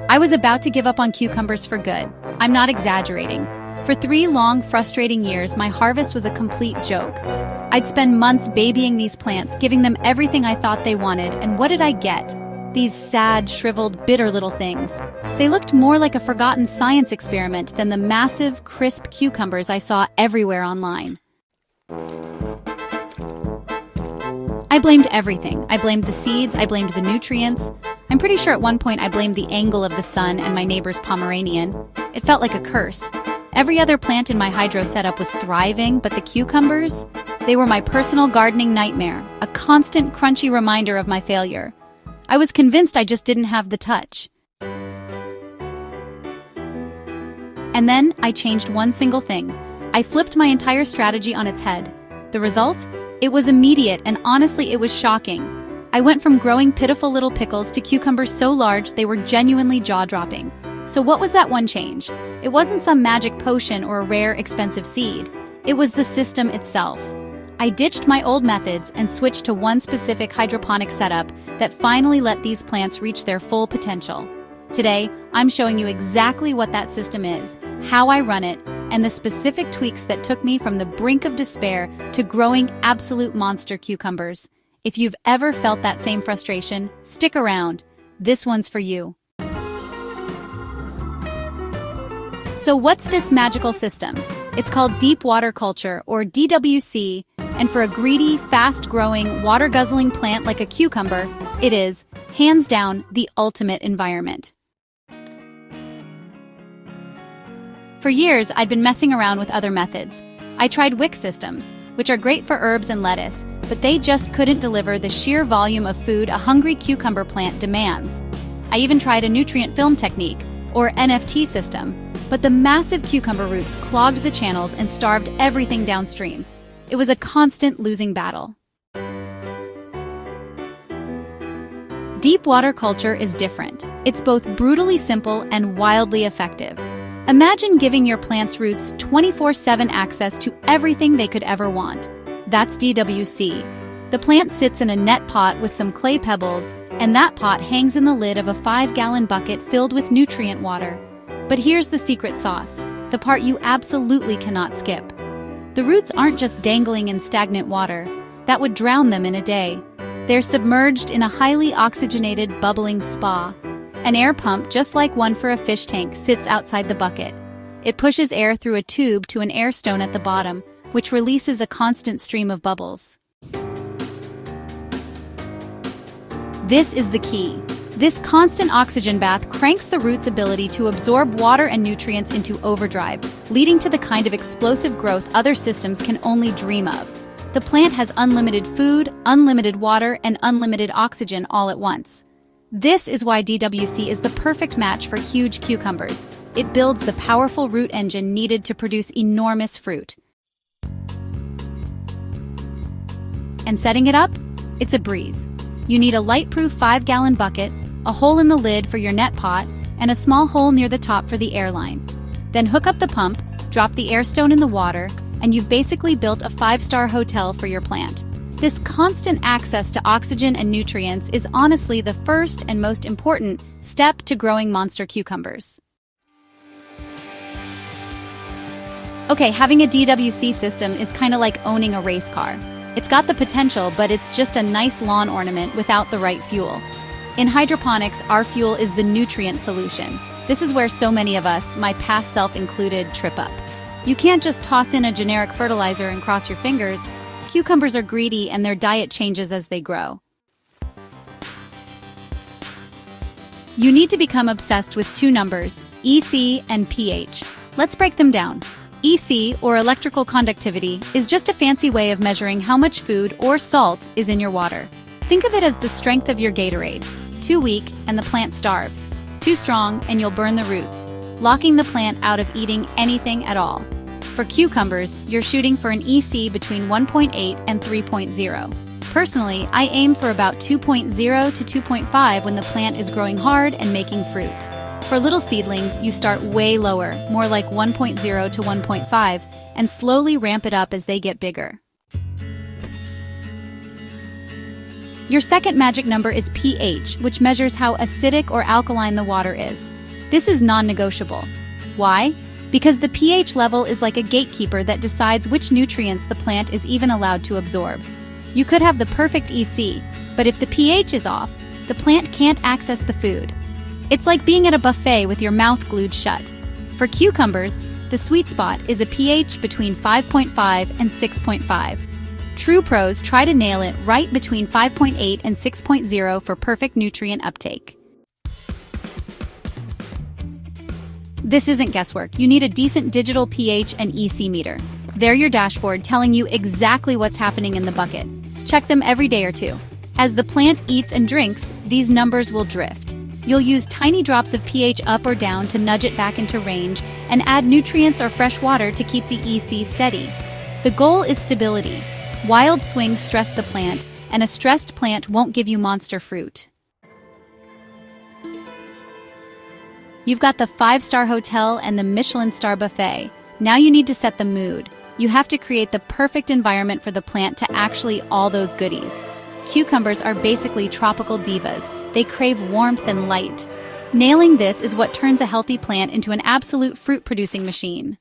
I was about to give up on cucumbers for good. I'm not exaggerating. For 3 long, frustrating years, my harvest was a complete joke. I'd spend months babying these plants, giving them everything I thought they wanted, and what did I get? These sad, shriveled, bitter little things. They looked more like a forgotten science experiment than the massive, crisp cucumbers I saw everywhere online. I blamed everything. I blamed the seeds, I blamed the nutrients. I'm pretty sure at one point I blamed the angle of the sun and my neighbor's Pomeranian. It felt like a curse. Every other plant in my hydro setup was thriving, but the cucumbers? They were my personal gardening nightmare, a constant crunchy reminder of my failure. I was convinced I just didn't have the touch. And then I changed one single thing. I flipped my entire strategy on its head. The result? It was immediate, and honestly, it was shocking. I went from growing pitiful little pickles to cucumbers so large they were genuinely jaw-dropping. So what was that one change? It wasn't some magic potion or a rare, expensive seed. It was the system itself. I ditched my old methods and switched to one specific hydroponic setup that finally let these plants reach their full potential. Today, I'm showing you exactly what that system is, how I run it, and the specific tweaks that took me from the brink of despair to growing absolute monster cucumbers. If you've ever felt that same frustration, stick around. This one's for you. So what's this magical system? It's called deep water culture, or DWC, and for a greedy, fast-growing, water-guzzling plant like a cucumber, it is, hands down, the ultimate environment. For years, I'd been messing around with other methods. I tried wick systems, which are great for herbs and lettuce, but they just couldn't deliver the sheer volume of food a hungry cucumber plant demands. I even tried a nutrient film technique, or NFT system, but the massive cucumber roots clogged the channels and starved everything downstream. It was a constant losing battle. Deep water culture is different. It's both brutally simple and wildly effective. Imagine giving your plant's roots 24/7 access to everything they could ever want. That's DWC. The plant sits in a net pot with some clay pebbles, and that pot hangs in the lid of a 5-gallon bucket filled with nutrient water. But here's the secret sauce, the part you absolutely cannot skip. The roots aren't just dangling in stagnant water. That would drown them in a day. They're submerged in a highly oxygenated, bubbling spa. An air pump, just like one for a fish tank, sits outside the bucket. It pushes air through a tube to an air stone at the bottom, which releases a constant stream of bubbles. This is the key. This constant oxygen bath cranks the root's ability to absorb water and nutrients into overdrive, leading to the kind of explosive growth other systems can only dream of. The plant has unlimited food, unlimited water, and unlimited oxygen all at once. This is why DWC is the perfect match for huge cucumbers. It builds the powerful root engine needed to produce enormous fruit. And setting it up? It's a breeze. You need a light-proof 5-gallon bucket, a hole in the lid for your net pot, and a small hole near the top for the air line. Then hook up the pump, drop the air stone in the water, and you've basically built a 5-star hotel for your plant. This constant access to oxygen and nutrients is honestly the first and most important step to growing monster cucumbers. Okay, having a DWC system is kind of like owning a race car. It's got the potential, but it's just a nice lawn ornament without the right fuel. In hydroponics, our fuel is the nutrient solution. This is where so many of us, my past self included, trip up. You can't just toss in a generic fertilizer and cross your fingers. Cucumbers are greedy and their diet changes as they grow. You need to become obsessed with 2 numbers, EC and pH. Let's break them down. EC, or electrical conductivity, is just a fancy way of measuring how much food or salt is in your water. Think of it as the strength of your Gatorade. Too weak, and the plant starves. Too strong, and you'll burn the roots, locking the plant out of eating anything at all. For cucumbers, you're shooting for an EC between 1.8 and 3.0. Personally, I aim for about 2.0 to 2.5 when the plant is growing hard and making fruit. For little seedlings, you start way lower, more like 1.0 to 1.5, and slowly ramp it up as they get bigger. Your second magic number is pH, which measures how acidic or alkaline the water is. This is non-negotiable. Why? Because the pH level is like a gatekeeper that decides which nutrients the plant is even allowed to absorb. You could have the perfect EC, but if the pH is off, the plant can't access the food. It's like being at a buffet with your mouth glued shut. For cucumbers, the sweet spot is a pH between 5.5 and 6.5. True pros try to nail it right between 5.8 and 6.0 for perfect nutrient uptake. This isn't guesswork. You need a decent digital pH and EC meter. They're your dashboard telling you exactly what's happening in the bucket. Check them every day or two. As the plant eats and drinks, these numbers will drift. You'll use tiny drops of pH up or down to nudge it back into range and add nutrients or fresh water to keep the EC steady. The goal is stability. Wild swings stress the plant, and a stressed plant won't give you monster fruit. You've got the 5-star hotel and the Michelin star buffet. Now you need to set the mood. You have to create the perfect environment for the plant to actually all those goodies. Cucumbers are basically tropical divas. They crave warmth and light. Nailing this is what turns a healthy plant into an absolute fruit-producing machine.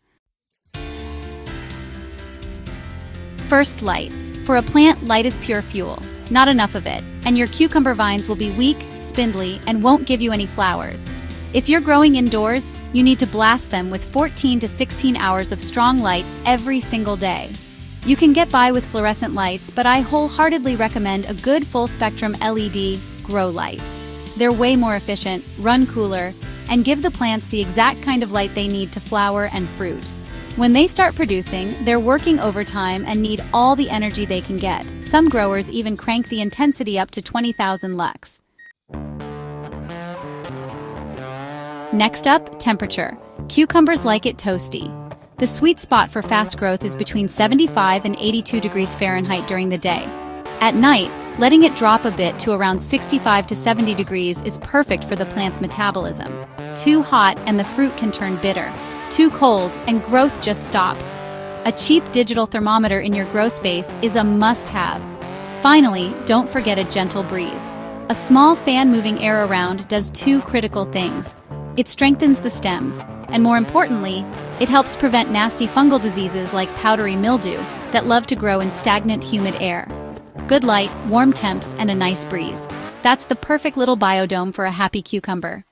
First, light. For a plant, light is pure fuel. Not enough of it, and your cucumber vines will be weak, spindly, and won't give you any flowers. If you're growing indoors, you need to blast them with 14 to 16 hours of strong light every single day. You can get by with fluorescent lights, but I wholeheartedly recommend a good full-spectrum LED grow light. They're way more efficient, run cooler, and give the plants the exact kind of light they need to flower and fruit. When they start producing, they're working overtime and need all the energy they can get. Some growers even crank the intensity up to 20,000 lux. Next up, temperature. Cucumbers like it toasty. The sweet spot for fast growth is between 75 and 82 degrees Fahrenheit during the day. At night, letting it drop a bit to around 65 to 70 degrees is perfect for the plant's metabolism. Too hot and the fruit can turn bitter. Too cold and growth just stops. A cheap digital thermometer in your grow space is a must-have. Finally, don't forget a gentle breeze. A small fan moving air around does two critical things. It strengthens the stems, and more importantly, it helps prevent nasty fungal diseases like powdery mildew that love to grow in stagnant, humid air. Good light, warm temps, and a nice breeze. That's the perfect little biodome for a happy cucumber.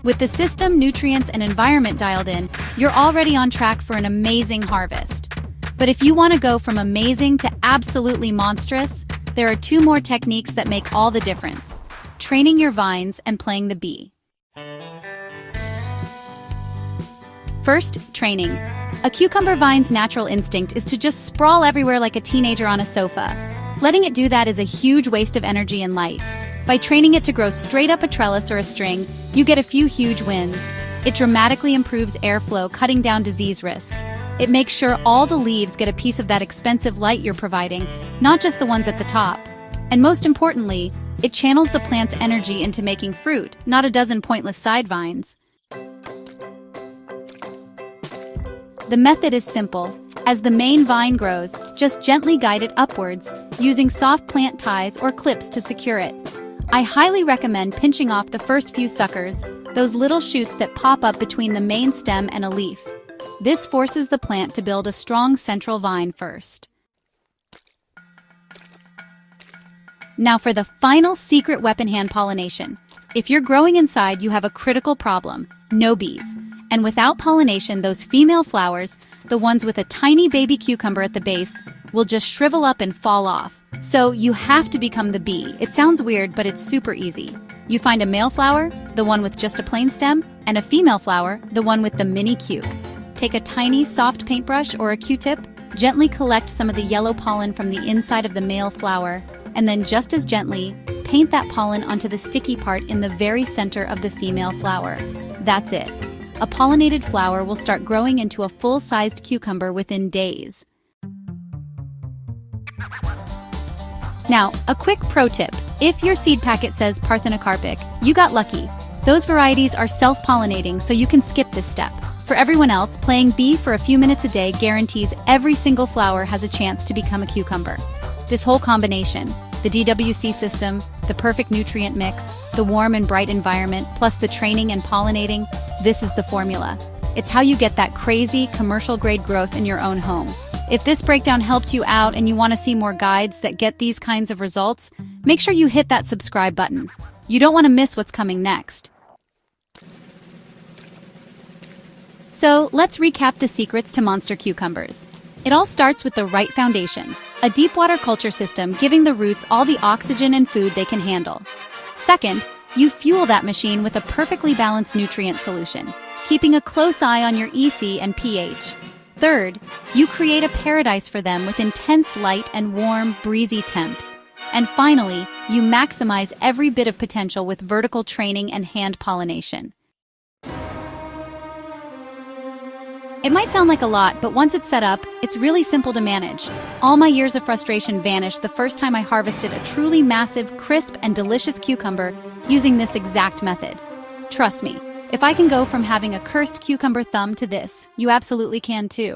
With the system, nutrients, and environment dialed in, you're already on track for an amazing harvest. But if you want to go from amazing to absolutely monstrous, there are two more techniques that make all the difference. Training your vines and playing the bee. First, training. A cucumber vine's natural instinct is to just sprawl everywhere like a teenager on a sofa. Letting it do that is a huge waste of energy and light. By training it to grow straight up a trellis or a string, you get a few huge wins. It dramatically improves airflow, cutting down disease risk. It makes sure all the leaves get a piece of that expensive light you're providing, not just the ones at the top. And most importantly, it channels the plant's energy into making fruit, not a dozen pointless side vines. The method is simple. As the main vine grows, just gently guide it upwards, using soft plant ties or clips to secure it. I highly recommend pinching off the first few suckers, those little shoots that pop up between the main stem and a leaf. This forces the plant to build a strong central vine first. Now for the final secret weapon, hand pollination. If you're growing inside, you have a critical problem: no bees. And without pollination, those female flowers, the ones with a tiny baby cucumber at the base, will just shrivel up and fall off. So you have to become the bee. It sounds weird, but it's super easy. You find a male flower, the one with just a plain stem, and a female flower, the one with the mini cuke. Take a tiny, soft paintbrush or a Q-tip, gently collect some of the yellow pollen from the inside of the male flower, and then just as gently, paint that pollen onto the sticky part in the very center of the female flower. That's it. A pollinated flower will start growing into a full-sized cucumber within days. Now, a quick pro tip. If your seed packet says Parthenocarpic, you got lucky. Those varieties are self-pollinating, so you can skip this step. For everyone else, playing bee for a few minutes a day guarantees every single flower has a chance to become a cucumber. This whole combination, the DWC system, the perfect nutrient mix, the warm and bright environment, plus the training and pollinating, this is the formula. It's how you get that crazy, commercial-grade growth in your own home. If this breakdown helped you out and you want to see more guides that get these kinds of results, make sure you hit that subscribe button. You don't want to miss what's coming next. So, let's recap the secrets to monster cucumbers. It all starts with the right foundation, a deep water culture system giving the roots all the oxygen and food they can handle. Second, you fuel that machine with a perfectly balanced nutrient solution, keeping a close eye on your EC and pH. Third, you create a paradise for them with intense light and warm, breezy temps. And finally, you maximize every bit of potential with vertical training and hand pollination. It might sound like a lot, but once it's set up, it's really simple to manage. All my years of frustration vanished the first time I harvested a truly massive, crisp, and delicious cucumber using this exact method. Trust me, if I can go from having a cursed cucumber thumb to this, you absolutely can too.